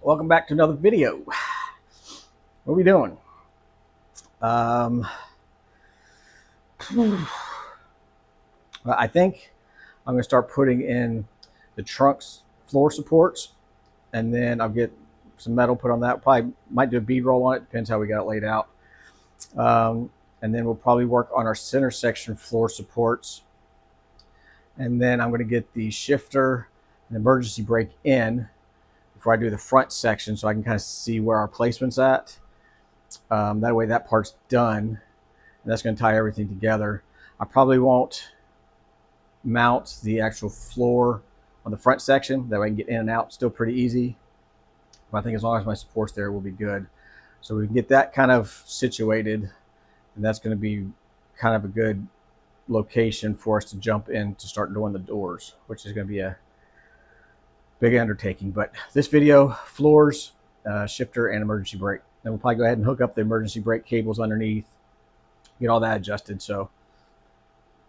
Welcome back to another video. What are we doing? I think I'm gonna start putting in the trunk's floor supports, and then I'll get some metal put on that. Probably might do a bead roll on it, depends how we got it laid out. And then we'll probably work on our center section floor supports. And then I'm gonna get the shifter and emergency brake in before I do the front section, so I can kind of see where our placement's at. That way that part's done, and that's going to tie everything together. I probably won't mount the actual floor on the front section. That way I can get in and out still pretty easy. But I think as long as my support's there, we'll be good. So we can get that kind of situated, and that's going to be kind of a good location for us to jump in to start doing the doors, which is going to be a big undertaking. But this video, floors, shifter, and emergency brake. Then we'll probably go ahead and hook up the emergency brake cables underneath, get all that adjusted. So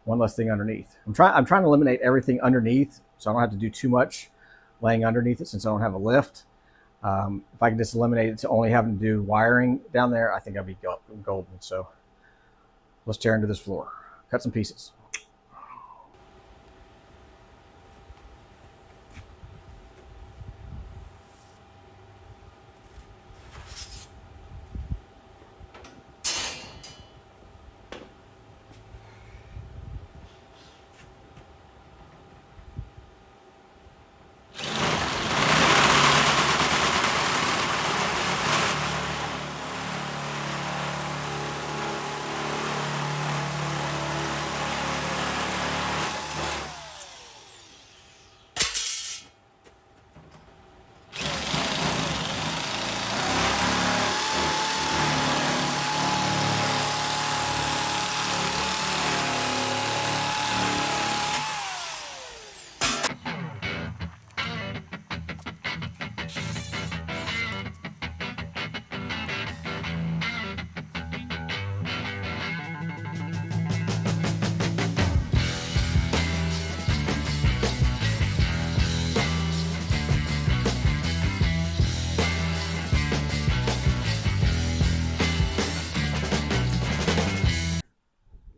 one less thing underneath. I'm trying to eliminate everything underneath, so I don't have to do too much laying underneath it since I don't have a lift. If I can just eliminate it to only having to do wiring down there, I think I'll be golden. So let's tear into this floor, cut some pieces.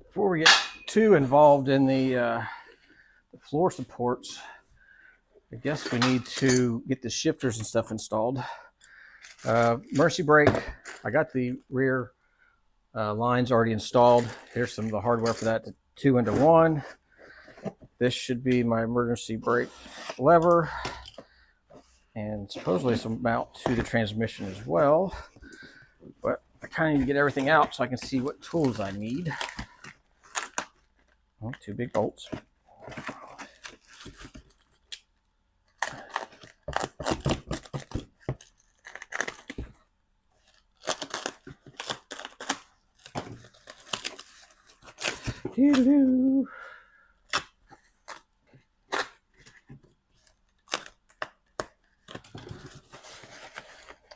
Before we get too involved in the floor supports, I guess we need to get the shifters and stuff installed. Emergency brake, I got the rear lines already installed. Here's some of the hardware for that, 2 into 1. This should be my emergency brake lever, and supposedly some mount to the transmission as well. But I kind of need to get everything out so I can see what tools I need. Oh, 2 big bolts. Doo-doo-doo.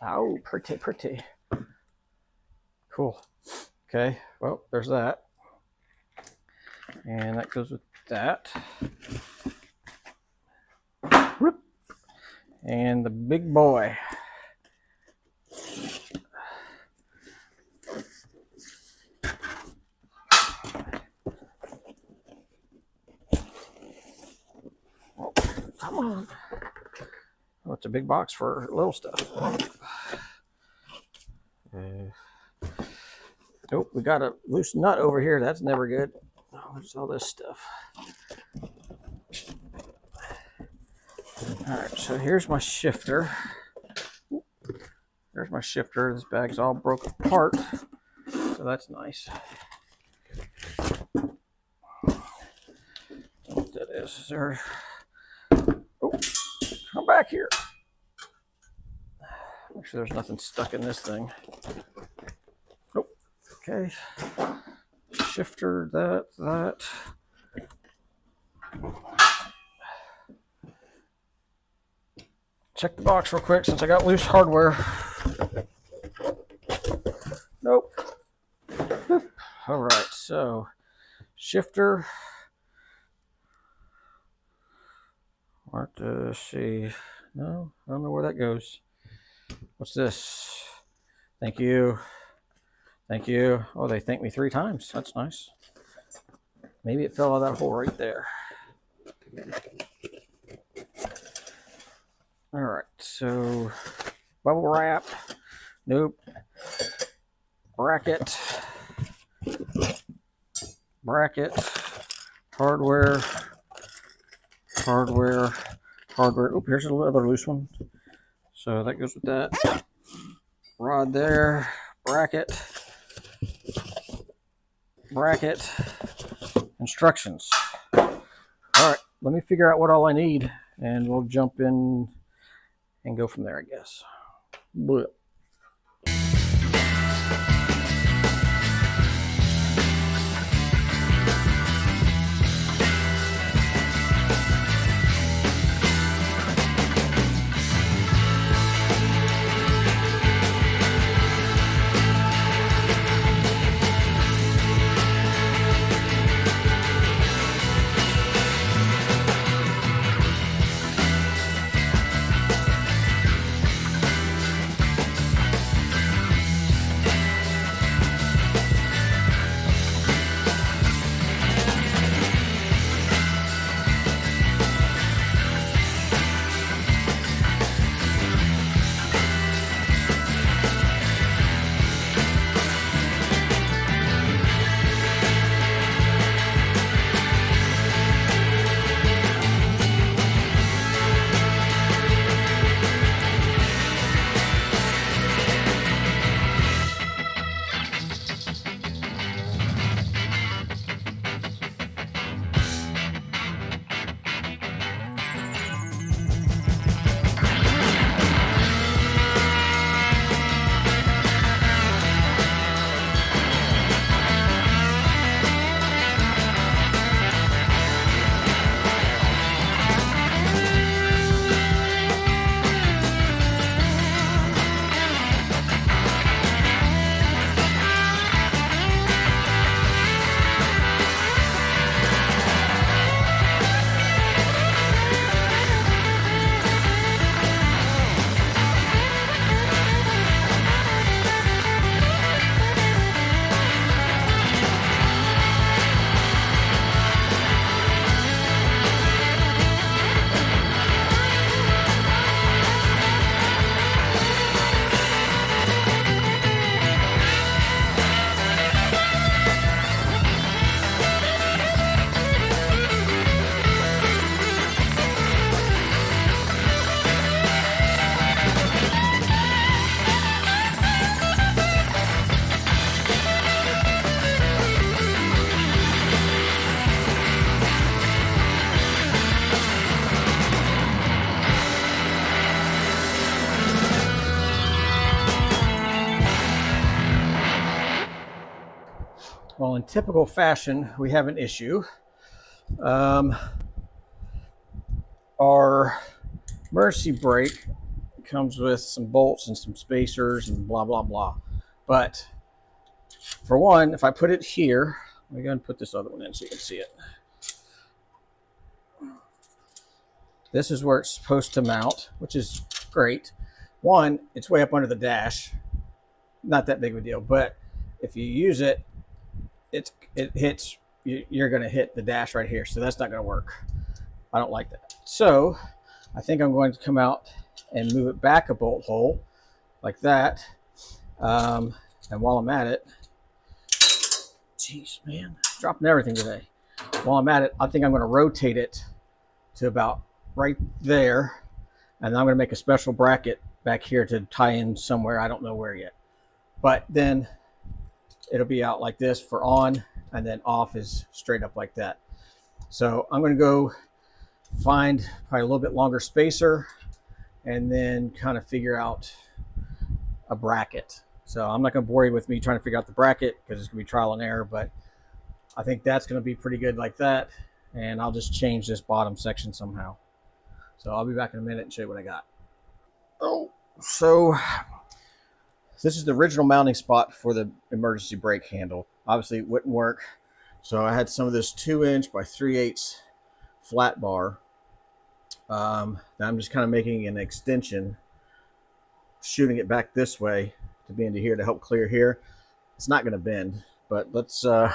Oh, pretty, pretty. Cool. Okay, well, there's that. And that goes with that. Whoop. And the big boy. Oh, come on. Oh, it's a big box for little stuff. Oh, we got a loose nut over here. That's never good. Oh, there's all this stuff. All right, so here's my shifter. There's my shifter. This bag's all broke apart, so that's nice. What that is there? Oh, come back here. Make sure there's nothing stuck in this thing. Oh, okay. Shifter, that. Check the box real quick since I got loose hardware. Nope. All right, so shifter. Let's see. No, I don't know where that goes. What's this? Thank you. Thank you. Oh, they thanked me 3 times. That's nice. Maybe it fell out of that hole right there. All right, so bubble wrap. Nope. Bracket. Bracket. Hardware. Hardware. Hardware. Oh, here's another loose one. So that goes with that. Rod there. Bracket. Bracket. Instructions. All right, let me figure out what all I need, and we'll jump in and go from there, I guess. Blech. Well, in typical fashion, we have an issue. Our emergency brake comes with some bolts and some spacers and blah, blah, blah. But for one, if I put it here, let me go and put this other one in so you can see it. This is where it's supposed to mount, which is great. One, it's way up under the dash. Not that big of a deal, but if you use it, it hits, you're going to hit the dash right here. So that's not going to work. I don't like that. So I think I'm going to come out and move it back a bolt hole like that. And while I'm at it, geez, man, dropping everything today. While I'm at it, I think I'm going to rotate it to about right there. And I'm going to make a special bracket back here to tie in somewhere. I don't know where yet. But then it'll be out like this for on, and then off is straight up like that. So I'm going to go find probably a little bit longer spacer and then kind of figure out a bracket. So I'm not going to bore you with me trying to figure out the bracket because it's going to be trial and error, but I think that's going to be pretty good like that. And I'll just change this bottom section somehow. So I'll be back in a minute and show you what I got. Oh, so this is the original mounting spot for the emergency brake handle. Obviously it wouldn't work. So I had some of this 2" by 3/8 flat bar. Now I'm just kind of making an extension shooting it back this way to be into here to help clear here. It's not going to bend, but let's go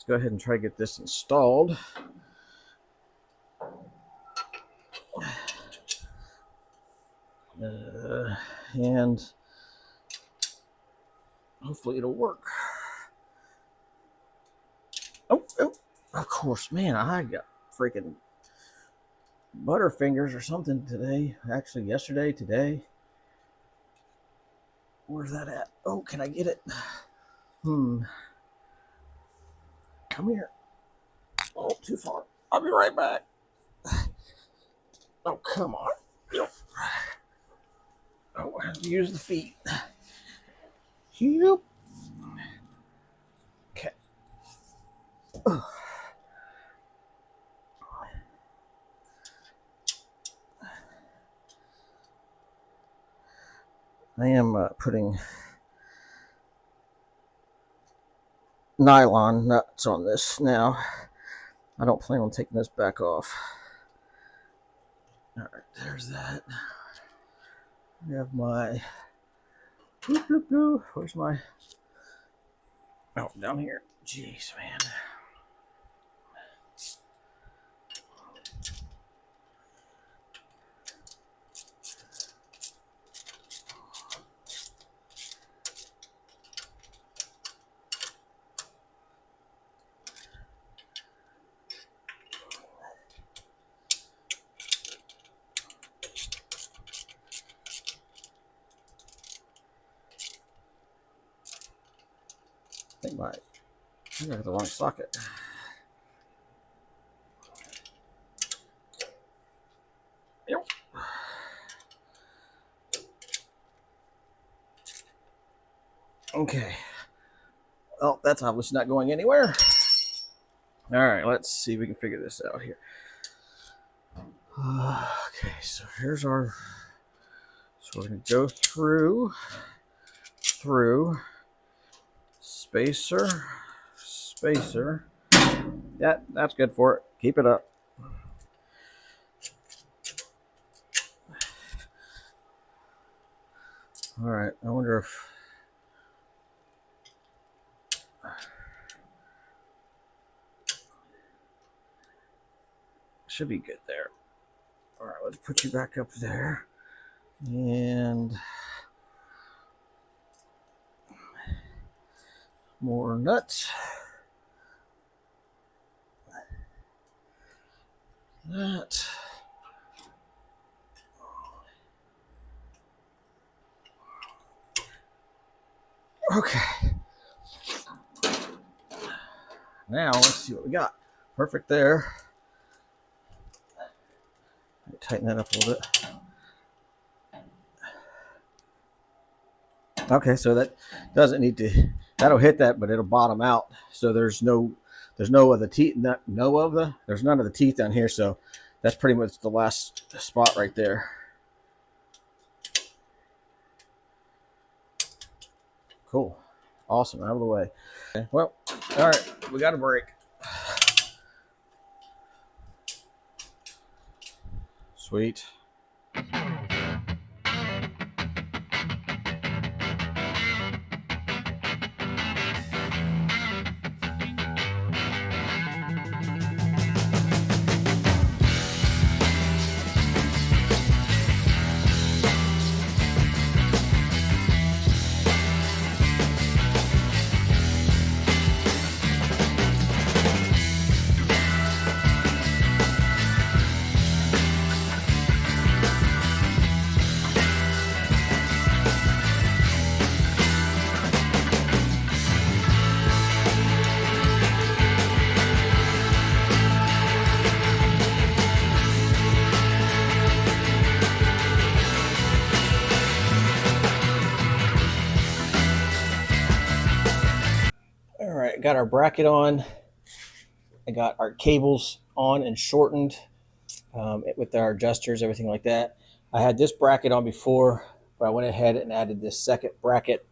ahead and try to get this installed. And hopefully it'll work. Oh, of course, man, I got freaking butterfingers or something today. Actually, yesterday, today. Where's that at? Oh, can I get it? Come here. Oh, too far. I'll be right back. Oh, come on. Oh, I have to use the feet. Yep. Okay. I am putting nylon nuts on this now. I don't plan on taking this back off. All right, there's that. I have my, where's my, oh, down here. Jeez, man. I got the wrong socket. Yep. Okay. Well, that's obviously not going anywhere. All right, let's see if we can figure this out here. Okay, so here's our. So we're going to go through spacer. Yeah, that's good for it. Keep it up. All right, I wonder if should be good there. All right, let's put you back up there. And more nuts. That. Okay. Now let's see what we got. Perfect there. Tighten that up a little bit. Okay, so that doesn't need to. That'll hit that, but it'll bottom out. So there's none of the teeth. There's none of the teeth down here. So that's pretty much the last spot right there. Cool. Awesome. Out of the way. Okay, well, all right. We got a break. Sweet. Got our bracket on. I got our cables on and shortened with our adjusters, everything like that. I had this bracket on before, but I went ahead and added this second bracket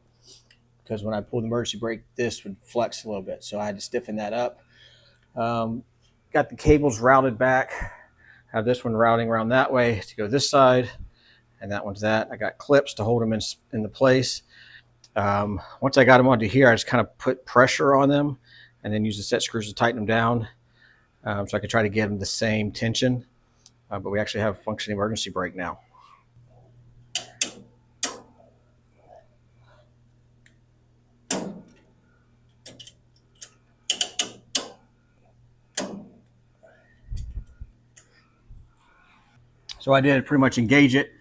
because when I pulled the emergency brake, this would flex a little bit. So I had to stiffen that up. Got the cables routed back. Have this one routing around that way to go this side. and that one's that. I got clips to hold them in the place. Once I got them onto here, I just kind of put pressure on them and then use the set screws to tighten them down, so I could try to get them the same tension. But we actually have functioning emergency brake now. So I did pretty much engage it.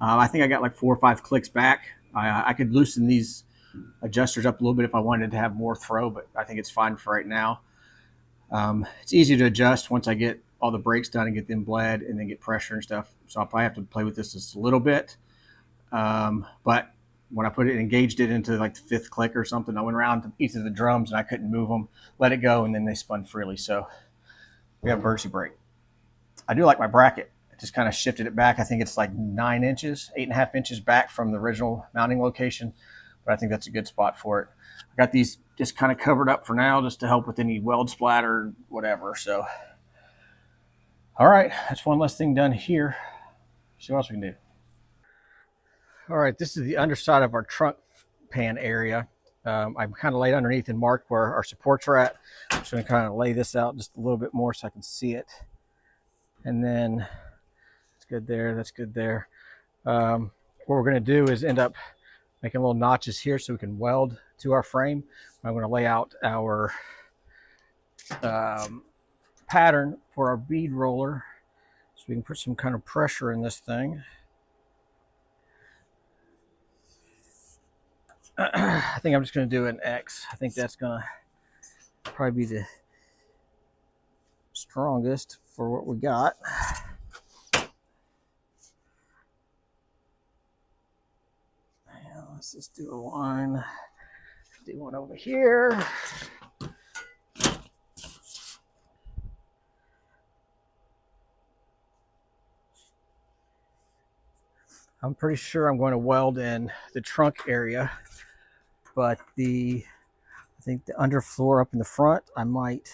I think I got like 4 or 5 clicks back. I could loosen these adjusters up a little bit if I wanted to have more throw, but I think it's fine for right now. It's easy to adjust once I get all the brakes done and get them bled and then get pressure and stuff. So I'll probably have to play with this just a little bit. But when I put it, engaged it into like the 5th click or something, I went around to each of the drums and I couldn't move them, let it go, and then they spun freely. So we have emergency brake. I do like my bracket. I just kind of shifted it back. I think it's like 9 inches, 8.5 inches back from the original mounting location, but I think that's a good spot for it. I got these just kind of covered up for now just to help with any weld splatter, whatever. So, all right, that's one less thing done here. See what else we can do. All right, this is the underside of our trunk pan area. I'm kind of laid underneath and marked where our supports are at. I'm just going to kind of lay this out just a little bit more so I can see it. And then it's good there, that's good there. What we're going to do is end up making little notches here so we can weld to our frame. I'm going to lay out our pattern for our bead roller so we can put some kind of pressure in this thing. I think I'm just going to do an X. I think that's going to probably be the strongest for what we got. Let's just do a line. Do one over here. I'm pretty sure I'm going to weld in the trunk area, but I think the underfloor up in the front, I might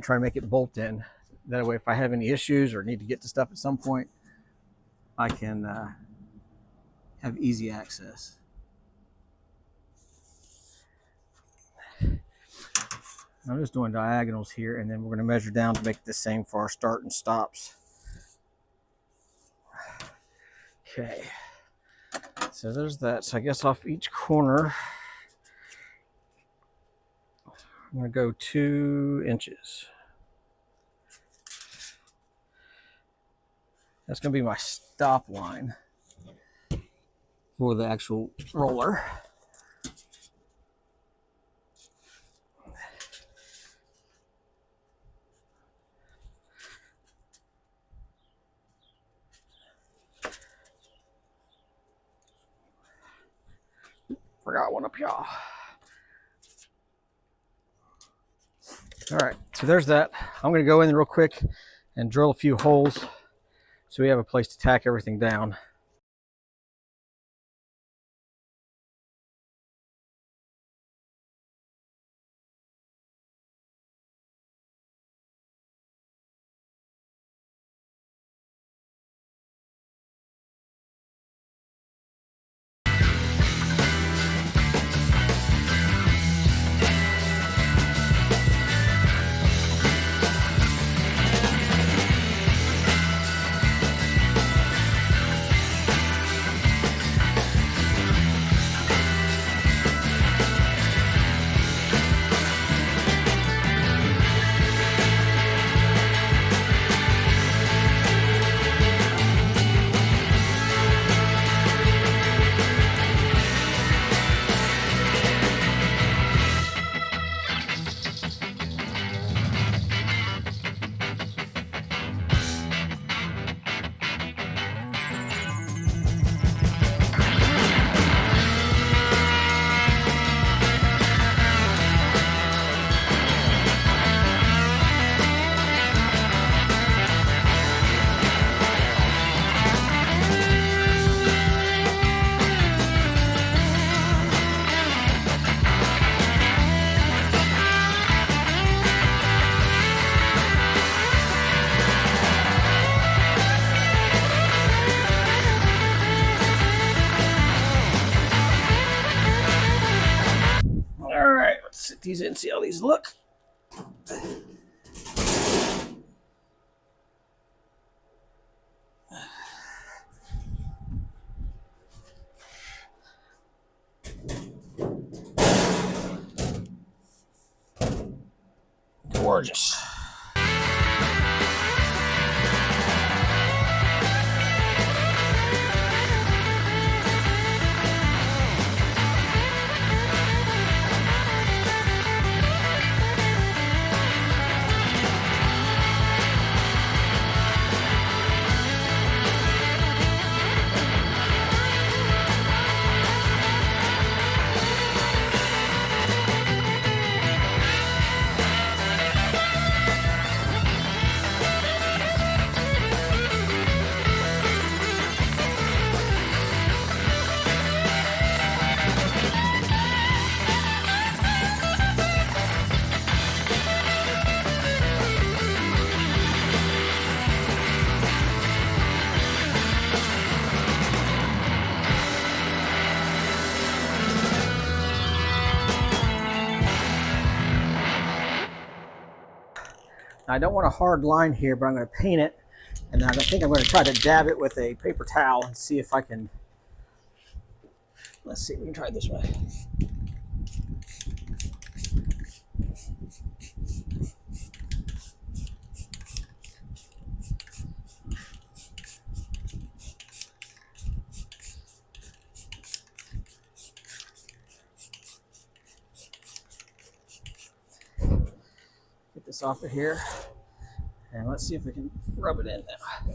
try to make it bolt in. That way, if I have any issues or need to get to stuff at some point, I can have easy access. I'm just doing diagonals here, and then we're going to measure down to make it the same for our start and stops. Okay, so there's that. So I guess off each corner, I'm going to go 2 inches. That's going to be my stop line for the actual roller. Forgot one up here. All right, so there's that. I'm going to go in real quick and drill a few holes so we have a place to tack everything down. these in, see how these look. Gorgeous. I don't want a hard line here, but I'm going to paint it, and I think I'm going to try to dab it with a paper towel and see if I can. Let's see, we can try it this way. Get this off of here, and let's see if we can rub it in now.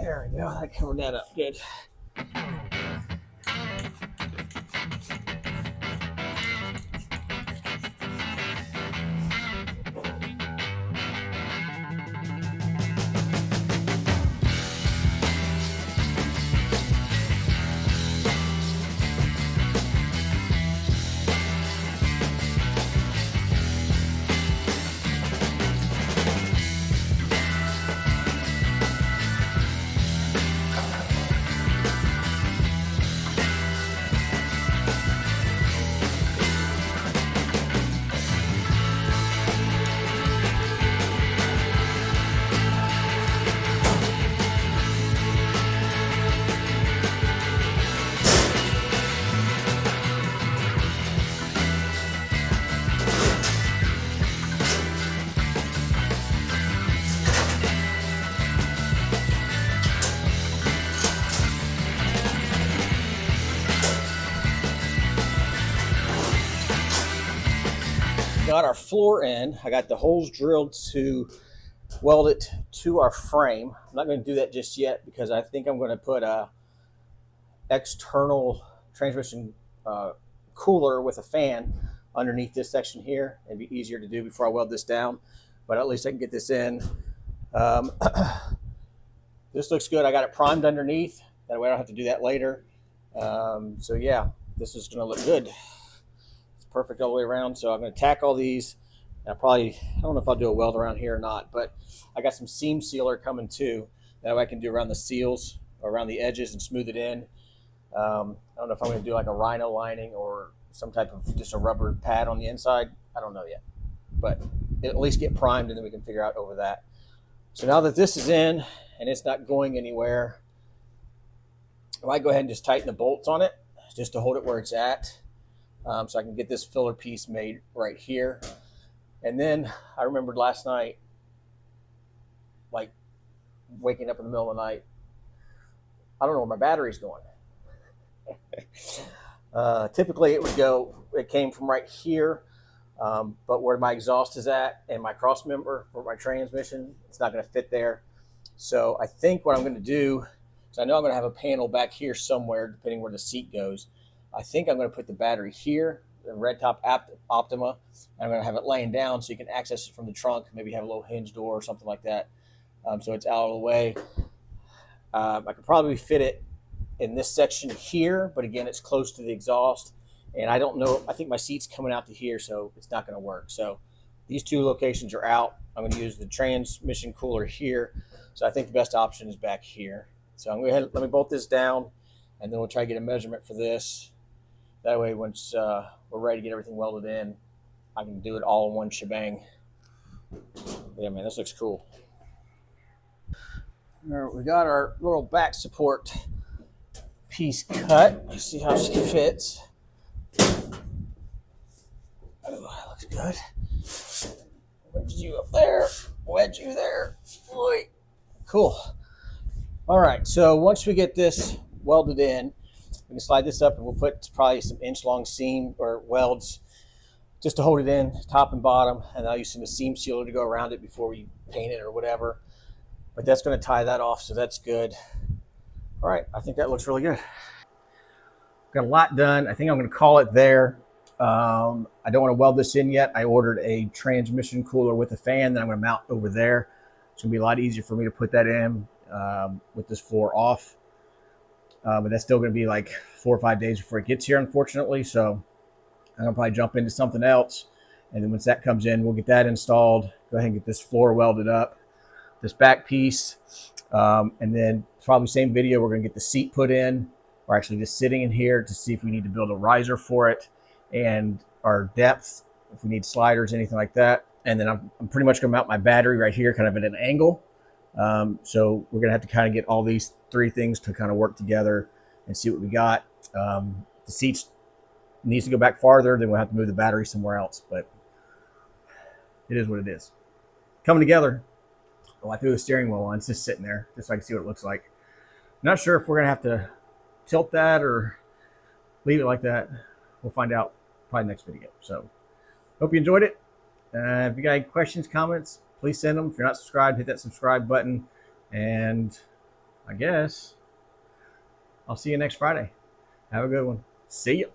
There we go, that covered that up good. Got our floor in. I got the holes drilled to weld it to our frame. I'm not going to do that just yet because I think I'm going to put a external transmission cooler with a fan underneath this section here. It'd be easier to do before I weld this down, but at least I can get this in. This looks good. I got it primed underneath. That way I don't have to do that later. So yeah, this is going to look good. Perfect all the way around. So I'm going to tack all these. I don't know if I'll do a weld around here or not, but I got some seam sealer coming too. That way I can do around the seals, around the edges, and smooth it in. I don't know if I'm going to do like a rhino lining or some type of just a rubber pad on the inside. I don't know yet, but at least get primed and then we can figure out over that. So now that this is in and it's not going anywhere, I might go ahead and just tighten the bolts on it just to hold it where it's at. So I can get this filler piece made right here. And then I remembered last night, like waking up in the middle of the night, I don't know where my battery's going. Typically it came from right here, but where my exhaust is at and my cross member for my transmission, it's not going to fit there. So I think what I'm going to do is I know I'm going to have a panel back here somewhere, depending where the seat goes. I think I'm going to put the battery here, the red top Optima, and I'm going to have it laying down so you can access it from the trunk, maybe have a little hinge door or something like that, so it's out of the way. I could probably fit it in this section here, but again, it's close to the exhaust, And I don't know, I think my seat's coming out to here, so it's not going to work. So these two locations are out. I'm going to use the transmission cooler here. So I think the best option is back here. So I'm going to go ahead, let me bolt this down, and then we'll try to get a measurement for this. That way, once we're ready to get everything welded in, I can do it all in one shebang. Yeah, man, this looks cool. All right, we got our little back support piece cut. You see how she fits. Oh, that looks good. Wedge you up there. Wedge you there. Boy. Cool. All right, so once we get this welded in, we can slide this up and we'll put probably some inch-long seam or welds just to hold it in, top and bottom, and I'll use some seam sealer to go around it before we paint it or whatever. But that's going to tie that off, so that's good. All right, I think that looks really good. Got a lot done. I think I'm going to call it there. I don't want to weld this in yet. I ordered a transmission cooler with a fan that I'm going to mount over there. It's going to be a lot easier for me to put that in with this floor off. But that's still going to be like 4 or 5 days before it gets here, unfortunately. So I'm going to probably jump into something else. And then once that comes in, we'll get that installed. Go ahead and get this floor welded up, this back piece. And then probably same video, we're going to get the seat put in. We're actually just sitting in here to see if we need to build a riser for it and our depth, if we need sliders, anything like that. And then I'm pretty much going to mount my battery right here, kind of at an angle. So we're going to have to kind of get all these three things to kind of work together and see what we got. The seats needs to go back farther, then we'll have to move the battery somewhere else, but it is what it is. Coming together. Oh, I threw the steering wheel on. It's just sitting there just so I can see what it looks like. Not sure if we're going to have to tilt that or leave it like that. We'll find out probably next video. So hope you enjoyed it. If you got any questions, comments, please send them. If you're not subscribed, hit that subscribe button. And I guess I'll see you next Friday. Have a good one. See ya.